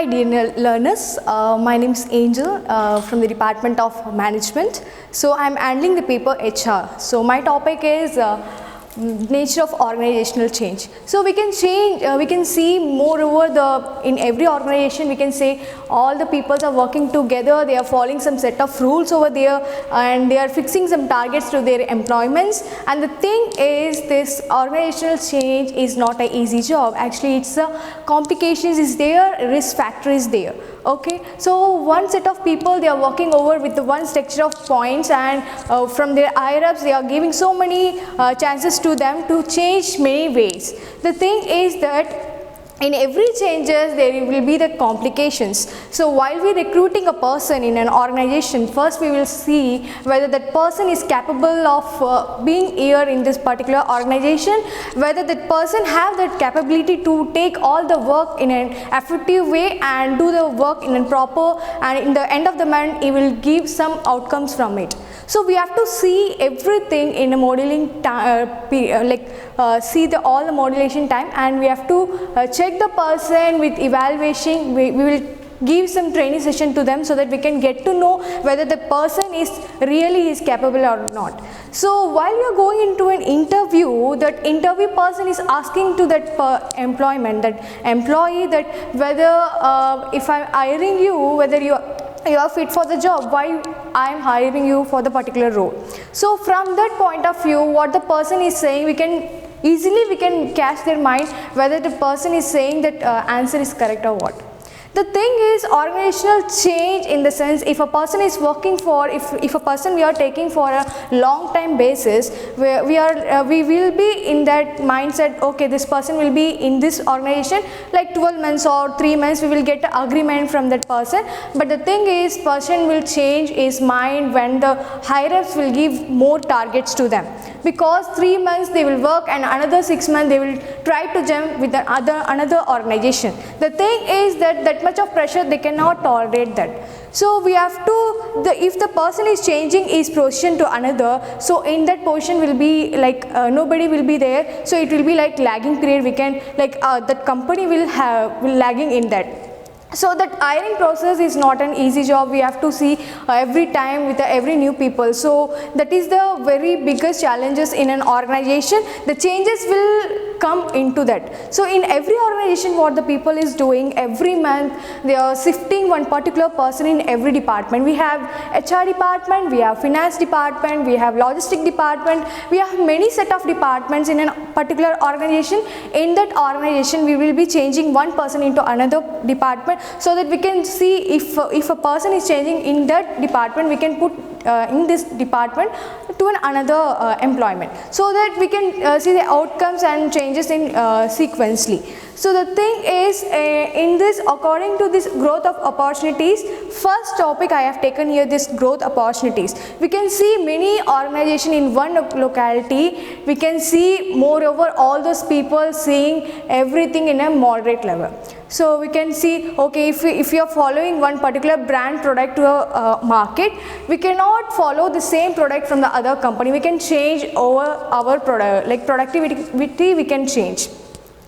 Hi dear learners, my name is Angel from the Department of Management. So I am handling the paper HR. So my topic is nature of organizational change. So we can see moreover in every organization we can say all the peoples are working together, they are following some set of rules over there and they are fixing some targets to their employments. And the thing is, this organizational change is not an easy job. Actually it's complications is there, risk factor is there. Okay, so one set of people they are working over with the one structure of points, and from their higher ups they are giving so many chances to them to change many ways. The thing is that in every changes there will be the complications. So while we recruiting a person in an organization, first we will see whether that person is capable of being here in this particular organization, whether that person have that capability to take all the work in an effective way and do the work in a proper, and in the end of the month he will give some outcomes from it. So we have to see everything in a modeling see all the modulation time, and we have to check the person with evaluation. We will give some training session to them so that we can get to know whether the person is really capable or not. So while you are going into an interview, that interview person is asking to that employee that whether if I am hiring you, whether you are fit for the job, why I am hiring you for the particular role. So from that point of view, what the person is saying, we can easily catch their mind whether the person is saying that answer is correct or what. The thing is, organizational change in the sense, if a person is working for, if a person we are taking for a long time basis, where we will be in that mindset, okay, this person will be in this organization like 12 months or 3 months, we will get an agreement from that person. But the thing is, person will change his mind when the higher ups will give more targets to them, because 3 months they will work and another 6 months they will try to jump with another organization. The thing is that much of pressure they cannot tolerate that. So we have to, if the person is changing his position to another, so in that position will be like nobody will be there, so it will be like lagging period. We can that company will lagging in that. So that hiring process is not an easy job. We have to see every time with every new people. So that is the very biggest challenges in an organization. The changes will come into that. So in every organization what the people is doing, every month they are shifting one particular person in every department. We have HR department, we have finance department, we have logistic department, we have many set of departments in a particular organization. In that organization we will be changing one person into another department, so that we can see if a person is changing in that department, we can put in this department to another employment, so that we can see the outcomes and changes in sequentially. So the thing is, in this, according to this growth of opportunities, first topic I have taken here, this growth opportunities. We can see many organizations in one locality. We can see moreover all those people seeing everything in a moderate level. So we can see, okay, if you are following one particular brand product to a market, we cannot follow the same product from the other company. We can change over our product, like productivity we can change.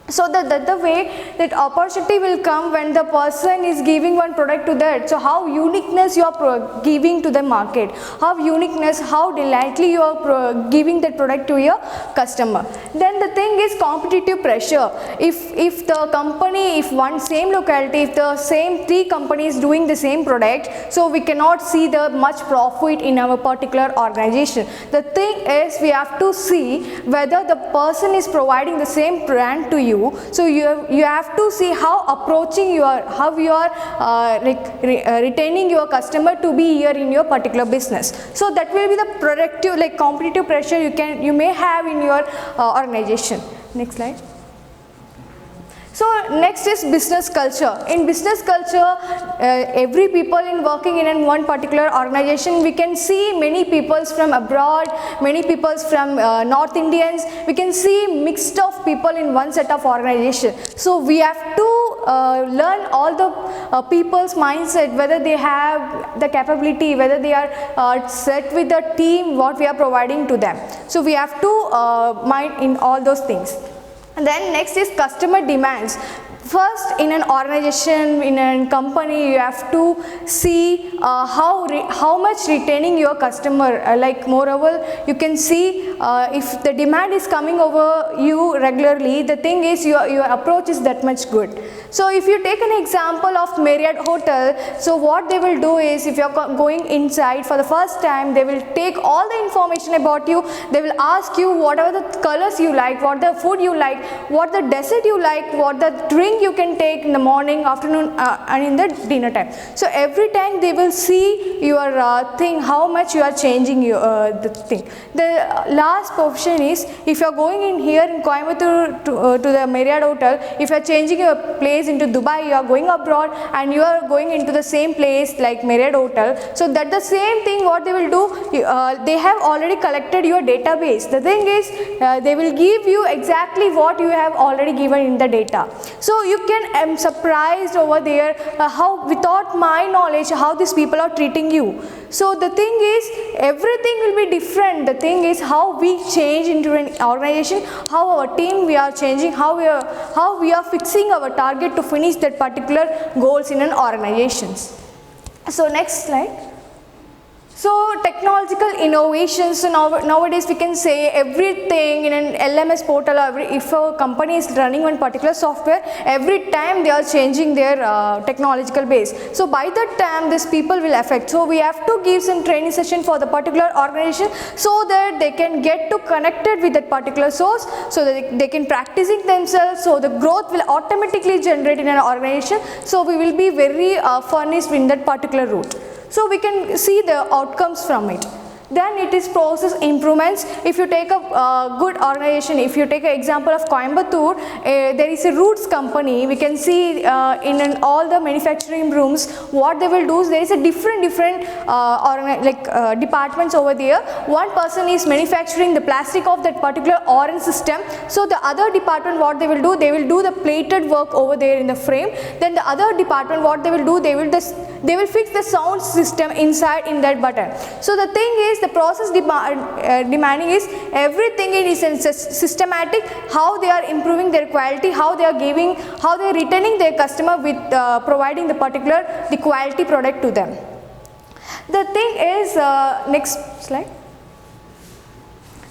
So that the way that opportunity will come when the person is giving one product to that. So how uniqueness you are giving to the market, how uniqueness, how delightfully you are giving that product to your customer. Then the thing is competitive pressure. If the company, if one same locality, if the same 3 companies doing the same product, so we cannot see the much profit in our particular organization. The thing is, we have to see whether the person is providing the same brand to you. So you have to see how approaching how you are retaining your customer to be here in your particular business. So that will be the productive, like competitive pressure you may have in your organization. Next slide. So next is business culture. In business culture, every people in working in one particular organization, we can see many peoples from abroad, many peoples from North Indians. We can see mixed of people in one set of organization. So we have to learn all the people's mindset, whether they have the capability, whether they are set with the team, what we are providing to them. So we have to mind in all those things. And then next is customer demands. First, in an organization, in a company, you have to see how much retaining your customer. Like moreover, you can see if the demand is coming over you regularly, the thing is your approach is that much good. So if you take an example of Marriott Hotel, so what they will do is, if you are going inside for the first time, they will take all the information about you. They will ask you whatever the colors you like, what the food you like, what the dessert you like, what the drink you can take in the morning, afternoon and in the dinner time. So every time they will see your thing, how much you are changing the thing. The last option is, if you are going in here in Coimbatore to the Marriott Hotel, if you are changing your place into Dubai, you are going abroad and you are going into the same place like Marriott Hotel, so that the same thing what they will do, they have already collected your database. The thing is, they will give you exactly what you have already given in the data. So you can surprised over there how without my knowledge how these people are treating you. So the thing is, everything will be different. The thing is how we change into an organization, how our team we are changing, how we are fixing our target to finish that particular goals in an organization. So next slide. So technological innovations, so nowadays we can say everything in an LMS portal, or if a company is running one particular software, every time they are changing their technological base. So by that time these people will affect. So we have to give some training session for the particular organization so that they can get to connected with that particular source, so that they can practicing themselves, so the growth will automatically generate in an organization. So we will be very furnished in that particular route. So we can see the outcomes from it. Then it is process improvements. If you take a good organization, if you take an example of Coimbatore, there is a Roots company. We can see in all the manufacturing rooms, what they will do is there is a different departments over there. One person is manufacturing the plastic of that particular orange system. So the other department, what they will do the plated work over there in the frame. Then the other department, what they will do, they will fix the sound system inside in that button. So the thing is, the process demanding is everything is systematic, how they are improving their quality, how they are retaining their customer with providing the quality product to them. The thing is, next slide.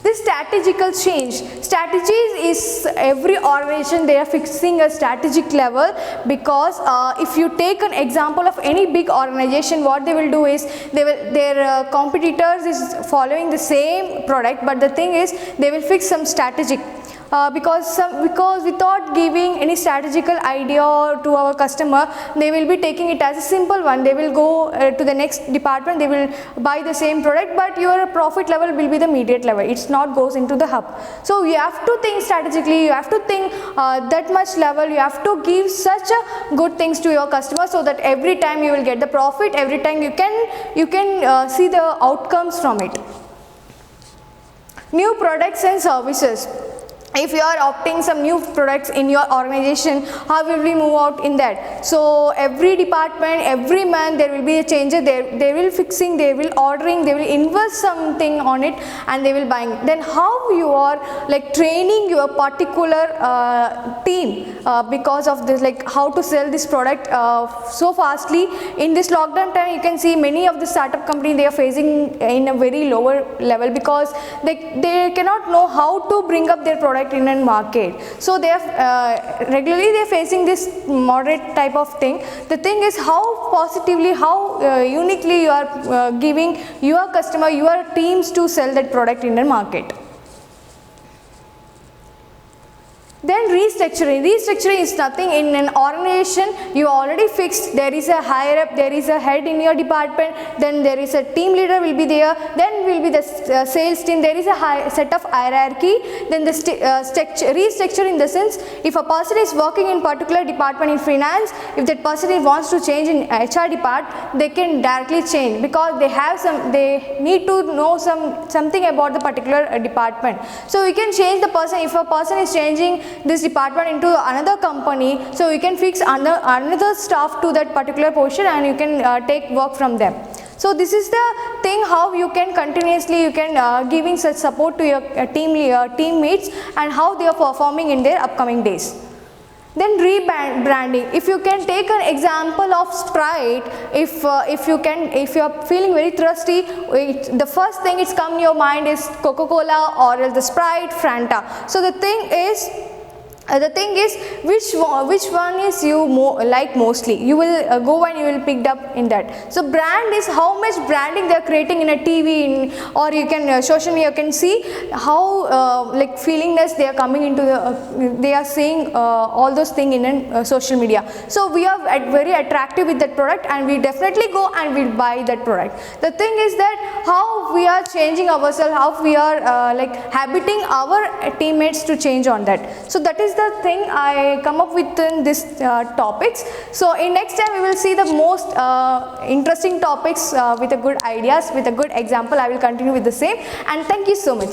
This strategical change. Strategies is every organization they are fixing a strategic level, because if you take an example of any big organization, what they will do is their competitors is following the same product, but the thing is they will fix some strategic. Because without giving any strategical idea to our customer, they will be taking it as a simple one. They will go to the next department, they will buy the same product, but your profit level will be the immediate level. It's not goes into the hub. So you have to think strategically, you have to think that much level, you have to give such a good things to your customer, so that every time you will get the profit, every time you can see the outcomes from it. New products and services. If you are opting some new products in your organization, how will we move out in that? So every department, every month there will be a change. They will fixing, they will ordering, they will invest something on it, and they will buying. Then how you are like training your particular team because of this, like how to sell this product so fastly. In this lockdown time, you can see many of the startup companies, they are facing in a very lower level, because they cannot know how to bring up their product in a market. So they are regularly they are facing this moderate type of thing. The thing is how positively, how uniquely you are giving your customer, your teams to sell that product in the market. Then restructuring. Restructuring is nothing in an organization. You already fixed. There is a higher up, there is a head in your department, then there is a team leader will be there, then will be the sales team. There is a set of hierarchy. Then the restructure in the sense, if a person is working in particular department in finance, if that person wants to change in HR department, they can directly change, because they need to know something about the particular department. So we can change the person. If a person is changing this department into another company, so you can fix another staff to that particular position, and you can take work from them. So this is the thing, how you can continuously giving such support to your teammates, and how they are performing in their upcoming days. Then rebranding. If you can take an example of Sprite, if you are feeling very thirsty, the first thing it's come in your mind is Coca-Cola or else the Sprite, Fanta. So the thing is which one is you like mostly. You will go and you will pick up in that. So brand is how much branding they are creating in a TV, or you can social media. You can see how like feelingness they are coming into the they are seeing all those things in social media. So we are very attractive with that product, and we definitely go and we buy that product. The thing is that how we are changing ourselves, how we are like habiting our teammates to change on that. So that is the thing I come up with in this topics. So in next time we will see the most interesting topics with a good ideas, with a good example. I will continue with the same, and thank you so much.